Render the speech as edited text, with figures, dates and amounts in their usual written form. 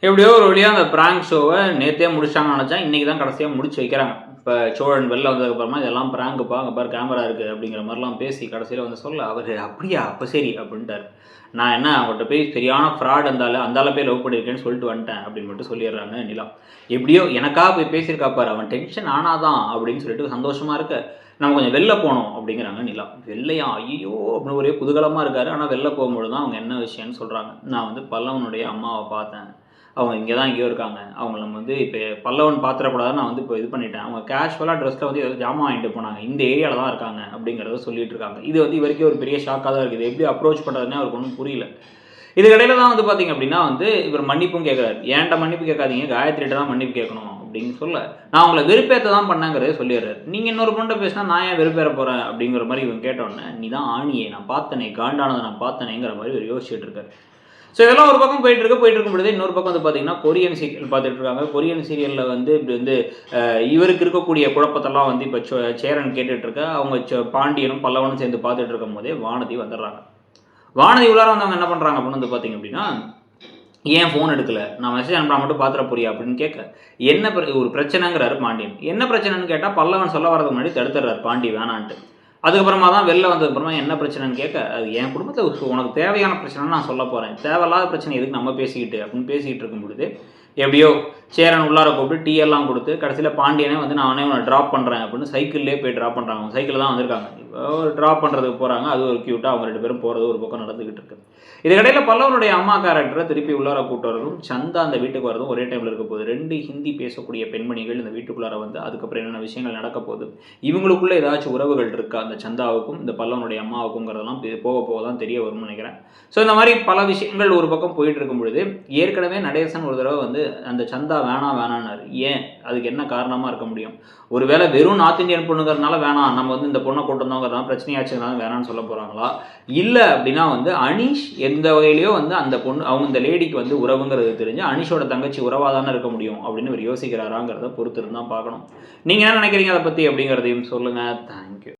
எப்படியோ ஒரு வழியாக அந்த பிராங்க் ஷோவை நேற்றே முடிச்சாங்கன்னு நினச்சா இன்றைக்கி தான் கடைசியாக முடிச்சு வைக்கிறாங்க. இப்போ சோழன் வெளில வந்ததுக்கப்புறமா இதெல்லாம் பிராங்குப்பா, அங்கே பாரு கேமரா இருக்குது அப்படிங்கிற மாதிரிலாம் பேசி கடைசியில் வந்து சொல்ல அவர் அப்படியா அப்போ சரி அப்படின்ட்டார். நான் என்ன அவங்கள்ட்ட போய் சரியான ஃப்ராட் அந்தால போய் லவ் பண்ணியிருக்கேன்னு சொல்லிட்டு வந்துட்டேன் அப்படின்னு மட்டும் சொல்லிடுறாங்க நிலா. எப்படியோ எனக்காக போய் பேசியிருக்கா பாரு, அவன் டென்ஷன் ஆனாதான் அப்படின்னு சொல்லிட்டு சந்தோஷமாக இருக்க நம்ம கொஞ்சம் வெளில போனோம் அப்படிங்கிறாங்க நிலா. வெள்ளையா ஐயோ அப்படின்னு ஒரே குதூகலமாக இருக்காரு. ஆனால் வெளில போகும்போது தான் அவங்க என்ன விஷயம்னு சொல்கிறாங்க. நான் வந்து பல்லவனுடைய அம்மாவை பார்த்தேன், அவங்க இங்கே தான் எங்கேயோ இருக்காங்க, அவங்க நம்ம வந்து இப்போ பல்லவன் பார்த்துடக்கூடாதுன்னு நான் வந்து இப்போ இது பண்ணிட்டேன், அவங்க கேஷுவலாக ட்ரெஸ்ஸில் வந்து ஏதாவது ஜாமான் வாங்கிட்டு போனாங்க, இந்த ஏரியாவில் தான் இருக்காங்க அப்படிங்கிறத சொல்லிட்டு இருக்காங்க. இது வந்து வரைக்கும் ஒரு பெரிய ஷாக்காக தான் இருக்குது. எப்படி அப்ரோச் பண்ணுறதுனே அவருக்கு ஒன்றும் புரியல. இதுக்கடையில் தான் வந்து பார்த்திங்க அப்படின்னா வந்து இவர் மன்னிப்பும் கேட்குறாரு. ஏன்ட்ட மன்னிப்பு கேட்காதீங்க, காயத்ரிகிட்ட தான் மன்னிப்பு கேட்கணும் அப்படின்னு சொல்ல, நான் அவங்கள வெறுப்பேற்ற தான் பண்ணேங்கிறதே சொல்லிடுறாரு. நீங்கள் இன்னொரு பொண்ணை பேசினா நான் ஏன் வெறுப்பேற போகிறேன் அப்படிங்கிற மாதிரி இவன் கேட்டோன்னே, நீ தான் ஆணியே நான் பார்த்தனே, காண்டானதை நான் பார்த்தனேங்கிற மாதிரி இவர் யோசிச்சுட்டு இருக்காரு. ஸோ இதெல்லாம் ஒரு பக்கம் போயிட்டு இருக்கும் பொழுது இன்னொரு பக்கம் வந்து பார்த்தீங்கன்னா கொரியன் சீரியல் பார்த்துட்டு இருக்காங்க. கொரியன் சீரியலில் வந்து இப்படி வந்து இவருக்கு இருக்கக்கூடிய குழப்பத்தெல்லாம் வந்து இப்போ சேரன் கேட்டுட்டு இருக்க, அவங்க பாண்டியனும் பல்லவனும் சேர்ந்து பார்த்துட்டு இருக்கும் போதே வானதி வந்துடுறாங்க. வானதி உள்ளார வந்தவங்க என்ன பண்ணுறாங்க அப்படின்னு வந்து பார்த்தீங்க அப்படின்னா, ஏன் ஃபோன் எடுக்கல, நான் மெசேஜ் அனுப்பா மட்டும் பார்த்துட போறியா அப்படின்னு கேட்க, என்ன ஒரு பிரச்சனைங்கிறாரு பாண்டியன். என்ன பிரச்சனைன்னு கேட்டால் பல்லவன் சொல்ல வரதுக்கு முன்னாடி தடுத்துடுறாரு பாண்டி வேணான்ட்டு. அதுக்கப்புறமா தான் வெளில வந்ததுக்கப்புறமா என்ன பிரச்சனைன்னு கேட்க, அது என் குடும்பத்தில் உனக்கு தேவையான பிரச்சனைன்னு நான் சொல்ல போகிறேன், தேவையில்லாத பிரச்சனை எதுக்கு நம்ம பேசிக்கிட்டு அப்படின்னு பேசிக்கிட்டு இருக்கும் பொழுது எப்படியோ சேரன் உள்ளார கூப்பிட்டு டீ எல்லாம் கொடுத்து கடைசியில் பாண்டியனே வந்து நான் உன்னை ட்ராப் பண்ணுறேன் அப்படின்னு சைக்கிள்லேயே போய் ட்ராப் பண்ணுறாங்க. அவங்க சைக்கிள் தான் வந்திருக்காங்க. இப்போ ட்ராப் பண்ணுறதுக்கு போகிறாங்க. அது ஒரு க்யூட்டாக அவங்க ரெண்டு பேரும் போகிறது ஒரு பக்கம் நடந்துக்கிட்டு இருக்கு. இதுக்கடையில் பல்லவனுடைய அம்மா கேரக்டரை திருப்பி உள்ளார கூப்பிட்டு வரதும் சந்தா அந்த வீட்டுக்கு வரதும் ஒரே டைமில் இருக்க போகுது. 2 ஹிந்தி பேசக்கூடிய பெண்மணிகள் இந்த வீட்டுக்குள்ளார வந்து அதுக்கப்புறம் என்னென்ன விஷயங்கள் நடக்க போகுது, இவங்களுக்குள்ளே ஏதாச்சும் உறவுகள் இருக்கா அந்த சந்தாவுக்கும் இந்த பல்லவனுடைய அம்மாவுக்குங்கிறதெல்லாம் போக போக தான் தெரிய வரும்னு நினைக்கிறேன். ஸோ இந்த மாதிரி பல விஷயங்கள் ஒரு பக்கம் போயிட்டு இருக்கும் பொழுது ஏற்கனவே நடேசன் ஒரு தடவை வந்து அந்த சந்தா வேணான்னாரு. ஏன், அதுக்கு என்ன காரணமாக இருக்க முடியும்? ஒருவேளை வெறும் நார்த் இந்தியன் பொண்ணுங்கிறதுனால வேணாம், நம்ம வந்து இந்த பொண்ணை கொண்டு வந்தோங்கிறதுனால பிரச்சனையாச்சுனால வேணான்னு சொல்ல போகிறாங்களா, இல்லை அப்படின்னா வந்து அனீஷ் எந்த வகையிலையோ வந்து அந்த பொண்ணு அவங்க இந்த லேடிக்கு வந்து உறவுங்கிறது தெரிஞ்சு அனீஷோட தங்கச்சி உறவாக தானே இருக்க முடியும் அப்படின்னு இவர் யோசிக்கிறாராங்கிறத பொறுத்து இருந்தால் பார்க்கணும். நீங்கள் என்ன நினைக்கிறீங்க அதை பற்றி அப்படிங்கிறதையும் சொல்லுங்கள். தேங்க்யூ.